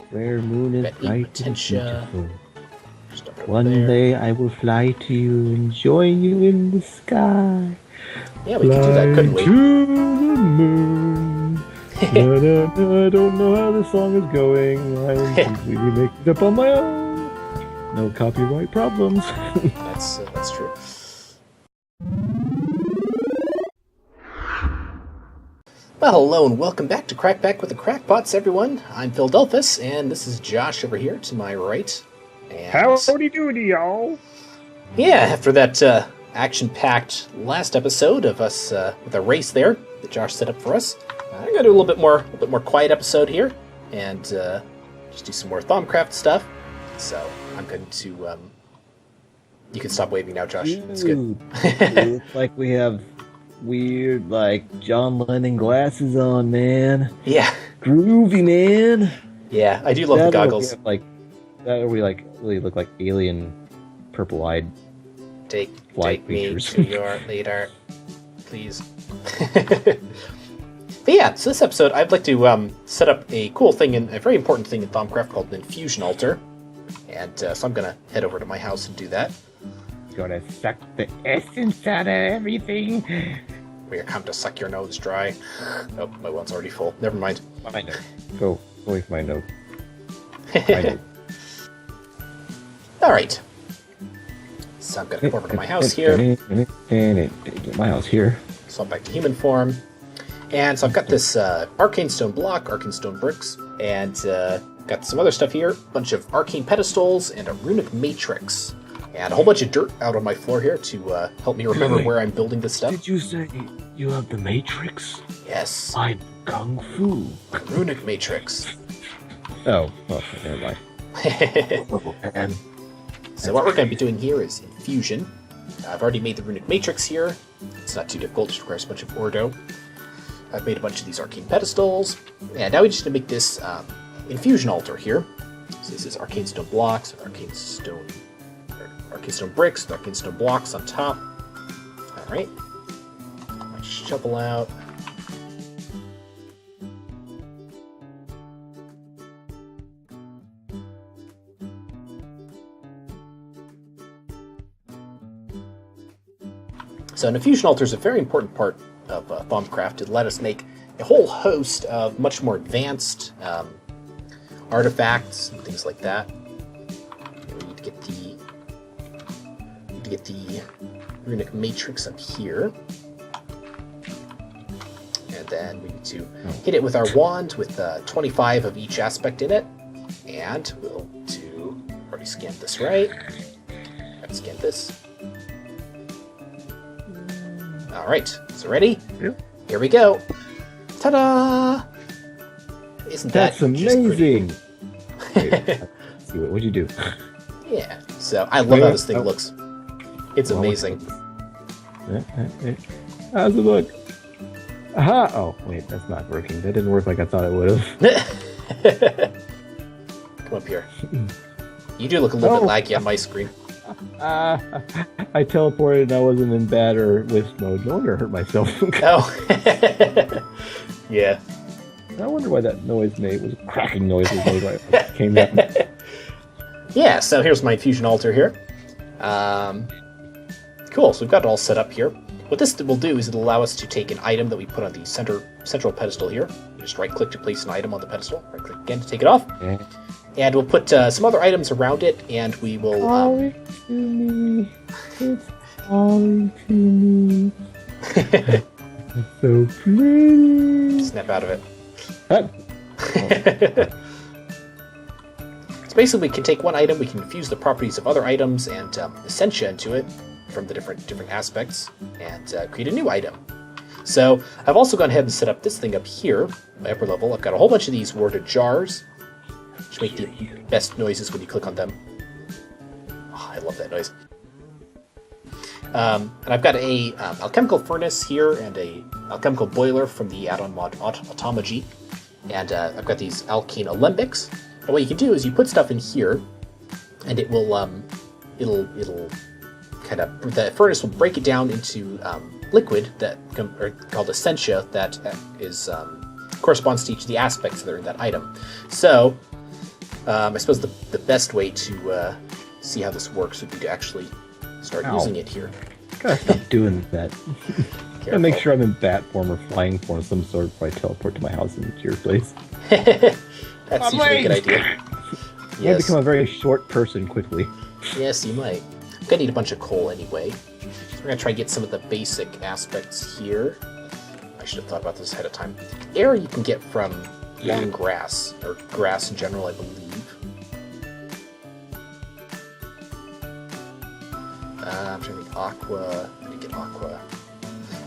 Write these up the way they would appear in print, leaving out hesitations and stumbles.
Where moon is Got 8 bright and potentia. beautiful. Just up over One there. day I will fly to you and join you in the sky. Yeah, we could do that, couldn't we? To the moon. Na, na, na, I don't know how the song is going. I'm completely making it up on my own. No copyright problems. That's true. Well, hello and welcome back to Crackpack with the Crackpots, everyone. I'm Phil Delphus, and this is Josh over here to my right. And Howdy doody, y'all. yeah, after that action-packed last episode of us with a race there that Josh set up for us, I'm gonna do a little bit more quiet episode here, and just do some more Thaumcraft stuff. So I'm going to. You can stop waving now, Josh. It's good. It looks like we have weird, John Lennon glasses on, man. Yeah. Groovy, man. Yeah, I do love the goggles. Really look like alien purple-eyed Take flight me creatures. to your leader, please. But yeah, so this episode, I'd like to set up a cool thing, a very important thing in Thaumcraft called an Infusion Altar. And so I'm going to head over to my house and do that. Gonna suck the essence out of everything. We're come to suck your nose dry. Oh, my one's already full. Never mind. My note. Go away from my note. My note. Alright. So I'm going to come over to my house here. My house here. So I'm back to human form. And so I've got this arcane stone block, arcane stone bricks, and got some other stuff here. A bunch of arcane pedestals and a runic matrix. And a whole bunch of dirt out on my floor here to help me remember where I'm building this stuff. Did you say you have the Matrix? Yes. I'm Kung Fu. Runic matrix. Oh, never mind. And So what we're going to be doing here is infusion. I've already made the runic matrix here. It's not too difficult, it just requires a bunch of ordo. I've made a bunch of these arcane pedestals. And now we just need to make this infusion altar here. So this is arcane stone blocks, arcane stone bricks, arcane stone blocks on top. Alright. My shovel out. So an infusion altar is a very important part of Thaumcraft to let us make a whole host of much more advanced artifacts and things like that. We need to get the runic matrix up here. And then we need to hit it with our wand with 25 of each aspect in it. And we'll do... Already scanned this, right? Gotta scan this. Alright, so ready? Yep. Here we go. Ta-da! Isn't that that's amazing. Just Wait, see what'd you do? yeah, so I love how this thing looks. It's amazing. How's it look? Aha! Oh, wait, that's not working. That didn't work like I thought it would have. Come up here. You do look a little bit laggy on my screen. I teleported and I wasn't in bad or wisp mode. No wonder I hurt myself. Oh. Yeah. I wonder why that noise was a cracking noise was made when it came down. Yeah, so here's my infusion altar here. Cool, so we've got it all set up here. What this will do is it'll allow us to take an item that we put on the central pedestal here. You just right-click to place an item on the pedestal. Right-click again to take it off. Okay. And we'll put some other items around it, and we will... Calling to me. It's calling to me. It's so pretty. Snap out of it. Ah. So basically, we can take one item, we can infuse the properties of other items and essentia into it from the different aspects, and create a new item. So I've also gone ahead and set up this thing up here, my upper level. I've got a whole bunch of these warded jars, which make the best noises when you click on them. Oh, I love that noise. And I've got a alchemical furnace here and a alchemical boiler from the add-on mod Automagy. And I've got these alkene alembics. And what you can do is you put stuff in here, and it will it'll kind of, the furnace will break it down into liquid that called essentia that is corresponds to each of the aspects that are in that item. So I suppose the best way to see how this works would be to actually start using it here. Gotta stop doing that. Gotta make sure I'm in bat form or flying form of some sort before I teleport to my house and to your place. That's usually a good idea. Yes. I become a very short person quickly. Yes, you might. I'm gonna need a bunch of coal anyway. So we're gonna try and get some of the basic aspects here. I should have thought about this ahead of time. Air you can get from long grass, or grass in general, I believe. I'm trying to think aqua. I need to get aqua.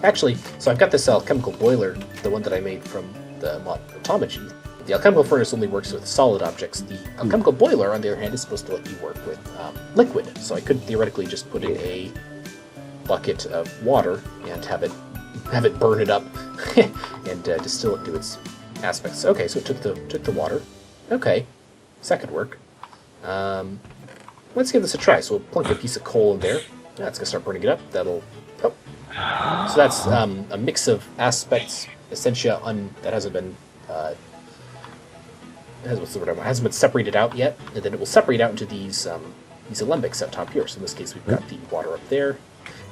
Actually, so I've got this alchemical boiler, the one that I made from the mod Automagy. The alchemical furnace only works with solid objects. The alchemical boiler, on the other hand, is supposed to let you work with liquid. So I could theoretically just put in a bucket of water and have it burn it up and distill it to its aspects. Okay, so it took the water. Okay, so that could work. Let's give this a try. So we'll plunk a piece of coal in there. Now it's gonna start burning it up. That'll. Oh. So that's a mix of aspects, essentia, that hasn't been. Hasn't been separated out yet, and then it will separate out into these alembics up top here. So in this case, we've got the water up there.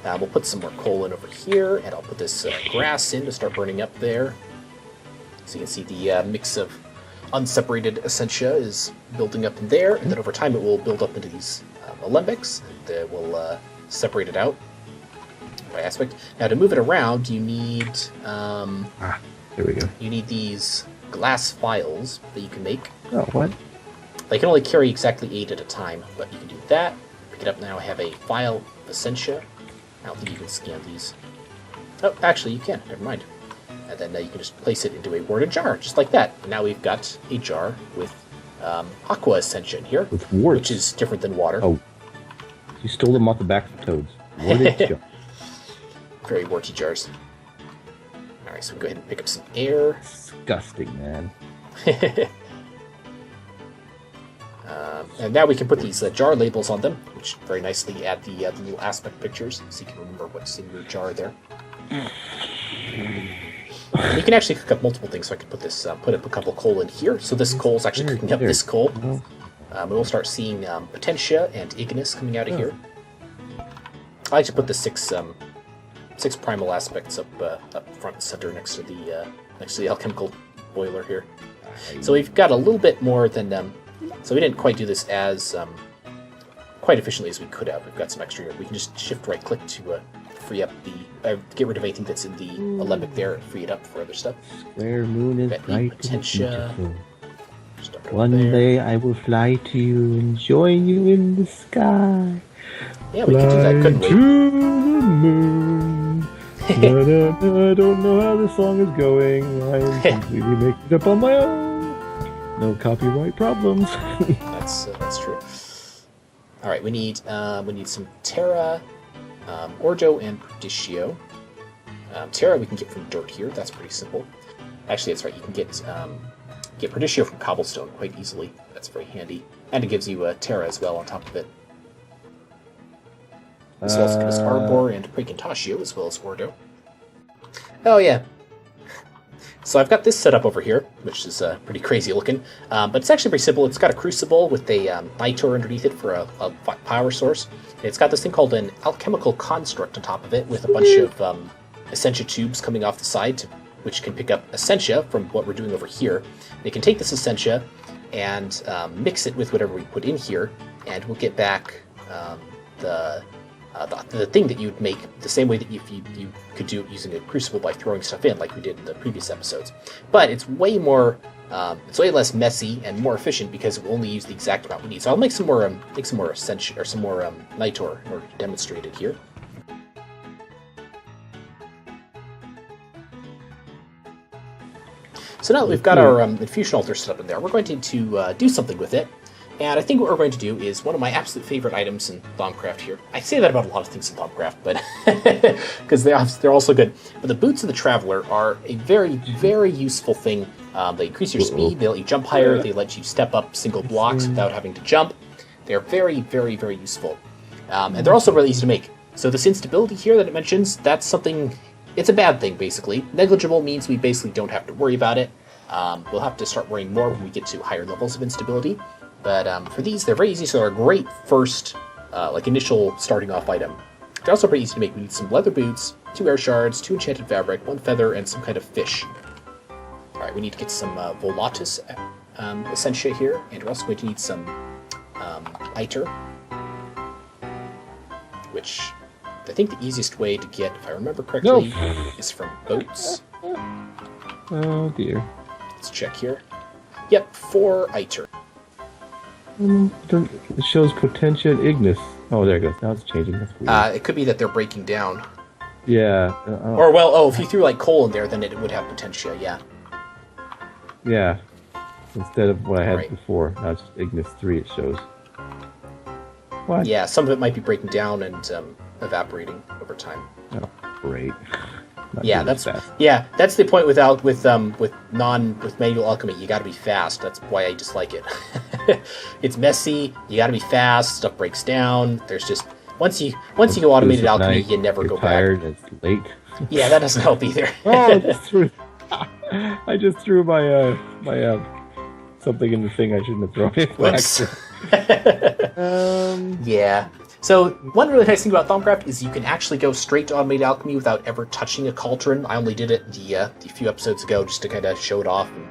We'll put some more coal in over here, and I'll put this grass in to start burning up there. So you can see the mix of unseparated essentia is building up in there, and then over time it will build up into these alembics, and we'll separate it out by aspect. Now to move it around, you need there we go. You need these glass files that you can make. Oh, what? They can only carry exactly 8 at a time, but you can do that. Pick it up now. I have a file of essentia. I don't think you can scan these. Oh, actually you can. Never mind. And then you can just place it into a warded jar, just like that. And now we've got a jar with aqua essentia in here, with warts, which is different than water. Oh, you stole them off the back of toads. Warded jar. Very warty jars. Alright, so we'll go ahead and pick up some air. Disgusting, man. And now we can put these jar labels on them, which very nicely add the little aspect pictures, so you can remember what's in your jar there. And you can actually cook up multiple things, so I can put this, put up a couple coal in here. So this coal is actually cooking up this coal. And we'll start seeing potentia and ignis coming out of here. I like to put the six primal aspects up front and center next to the alchemical boiler here. So we've got a little bit more than. So we didn't quite do this as quite efficiently as we could have. We've got some extra here. We can just shift right click to free up the get rid of anything that's in the alembic there and free it up for other stuff. Square moon is bright and beautiful. One day I will fly to you and join you in the sky. Yeah, we could do that, couldn't we? To the moon. I don't know how this song is going. I'm completely making it up on my own. No copyright problems. That's true. All right, we need some Terra, Ordo, and Perdicio. Terra we can get from dirt here. That's pretty simple. Actually, that's right. You can get Perdicio from cobblestone quite easily. That's very handy, and it gives you Terra as well on top of it. As well as give us Arbor and Praecantatio, as well as Ordo. Oh yeah. So I've got this set up over here, which is pretty crazy looking, but it's actually pretty simple. It's got a crucible with a nitor underneath it for a power source. And it's got this thing called an alchemical construct on top of it with a bunch of essentia tubes coming off the side, which can pick up essentia from what we're doing over here. They can take this essentia and mix it with whatever we put in here, and we'll get back the thing that you'd make the same way that you could do it using a crucible by throwing stuff in, like we did in the previous episodes. But it's way more, it's way less messy and more efficient because it will only use the exact amount we need. So I'll make some more essentia or some more nitor in order to demonstrate it here. So now that we've got our Infusion Altar set up in there, we're going to do something with it. And I think what we're going to do is one of my absolute favorite items in Thaumcraft here. I say that about a lot of things in Thaumcraft, but because they're also good. But the Boots of the Traveler are a very, very useful thing. They increase your speed, they let you jump higher, they let you step up single blocks without having to jump. They're very, very, very useful. And they're also really easy to make. So this instability here that it mentions, that's something, it's a bad thing, basically. Negligible means we basically don't have to worry about it. We'll have to start worrying more when we get to higher levels of instability. But for these, they're very easy, so they're a great first, initial starting off item. They're also pretty easy to make. We need some leather boots, 2 air shards, 2 enchanted fabric, 1 feather, and some kind of fish. Alright, we need to get some Volatus Essentia here, and we're also going to need some Iter, which I think the easiest way to get, if I remember correctly, is from boats. Oh dear. Let's check here. Yep, 4 Iter. It shows Potentia and Ignis. Oh, there it goes. Now it's changing. That's weird. It could be that they're breaking down. Yeah. If you threw like coal in there, then it would have Potentia, yeah. Yeah. Instead of what I had Right. before. Now it's just Ignis 3 it shows. What? Yeah, some of it might be breaking down and evaporating over time. Oh, great. Not Yeah, doing that's fast. that's the point with manual alchemy. You got to be fast. That's why I dislike it. It's messy. You got to be fast. Stuff breaks down. There's just once you go automated alchemy, you never you're go tired, back. It's late. Yeah, that doesn't help either. I just threw my something in the thing I shouldn't have thrown it. Whoops. Yeah. So one really nice thing about Thaumcraft is you can actually go straight to automated alchemy without ever touching a cauldron. I only did it the few episodes ago just to kind of show it off and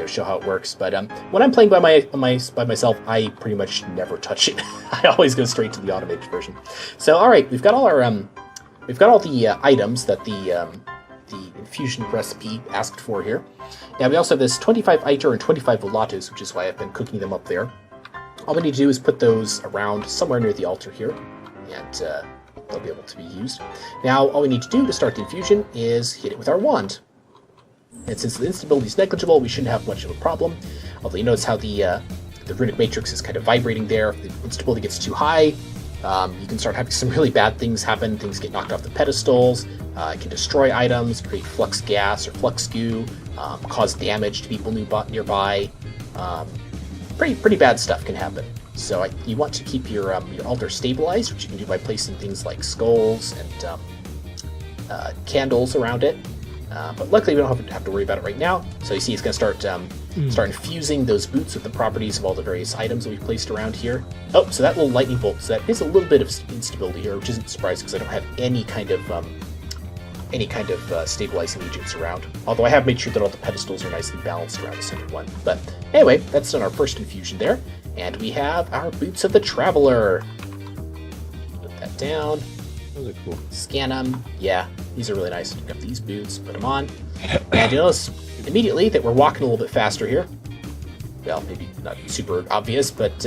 show how it works. But when I'm playing by myself, I pretty much never touch it. I always go straight to the automated version. So all right, we've got all the items that the infusion recipe asked for here. Now we also have this 25 Iter and 25 Volatus, which is why I've been cooking them up there. All we need to do is put those around somewhere near the altar here, and they'll be able to be used. Now, all we need to do to start the infusion is hit it with our wand. And since the instability is negligible, we shouldn't have much of a problem. Although you notice how the runic matrix is kind of vibrating there. If the instability gets too high, you can start having some really bad things happen. Things get knocked off the pedestals. It can destroy items, create flux gas or flux goo, cause damage to people nearby. Pretty bad stuff can happen. So you want to keep your altar stabilized, which you can do by placing things like skulls and candles around it. But luckily we don't have to worry about it right now. So you see it's going to start infusing those boots with the properties of all the various items that we've placed around here. Oh, so that little lightning bolt, so that is a little bit of instability here, which isn't surprising because I don't have any kind of stabilizing agents around. Although I have made sure that all the pedestals are nicely balanced around the center one. But anyway, that's done our first infusion there. And we have our Boots of the Traveler. Put that down. Those are cool. Scan them. Yeah, these are really nice. Pick up these boots, put them on. And you notice immediately that we're walking a little bit faster here. Well, maybe not super obvious, but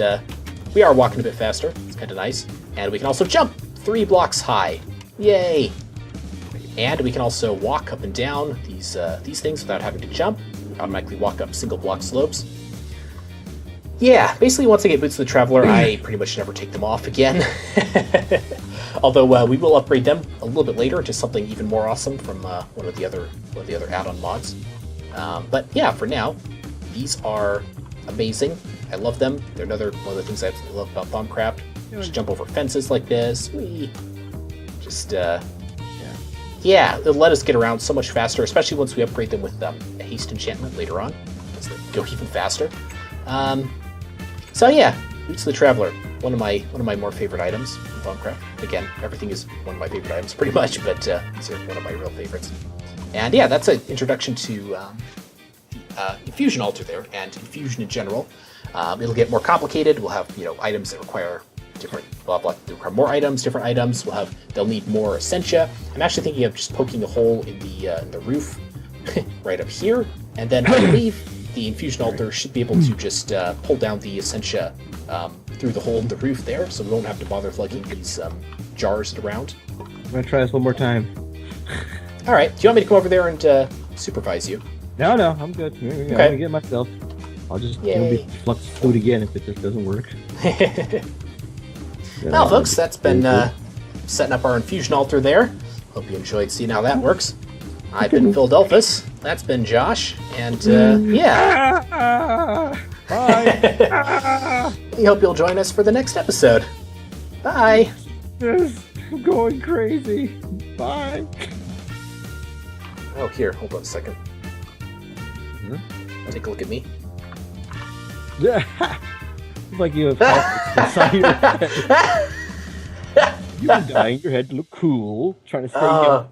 we are walking a bit faster. It's kind of nice. And we can also jump 3 blocks high. Yay! And we can also walk up and down these things without having to jump. We automatically walk up single block slopes. Yeah, basically once I get Boots of the Traveler, I pretty much never take them off again. Although we will upgrade them a little bit later to something even more awesome from one of the other add-on mods. But yeah, for now, these are amazing. I love them. They're another one of the things I absolutely love about Thaumcraft. Just jump over fences like this. Whee! Just yeah, it'll let us get around so much faster, especially once we upgrade them with a haste enchantment later on. So they go even faster. So yeah, Boots of the Traveler, one of my more favorite items in Thaumcraft. Again, everything is one of my favorite items pretty much, but these are one of my real favorites. And yeah, that's an introduction to Infusion Altar there, and Infusion in general. It'll get more complicated. We'll have items that require different they require more items, different items. They'll need more Essentia. I'm actually thinking of just poking a hole in the roof right up here, and then I believe the Infusion Altar should be able to just pull down the Essentia through the hole in the roof there, so we won't have to bother lugging these jars around. I'm gonna try this one more time. All right, do you want me to come over there and supervise you? No, I'm good. I'm gonna get myself. I'll just be flux food again if it just doesn't work. Well, folks, that's been setting up our Infusion Altar there. Hope you enjoyed seeing how that works. I've been Philadelphus. That's been Josh, and yeah. Bye. We hope you'll join us for the next episode. Bye. I'm going crazy. Bye. Oh, here, hold on a second. Take a look at me. Yeah. It's like you have politics inside your head. You've been dyeing your head to look cool, trying to stay young.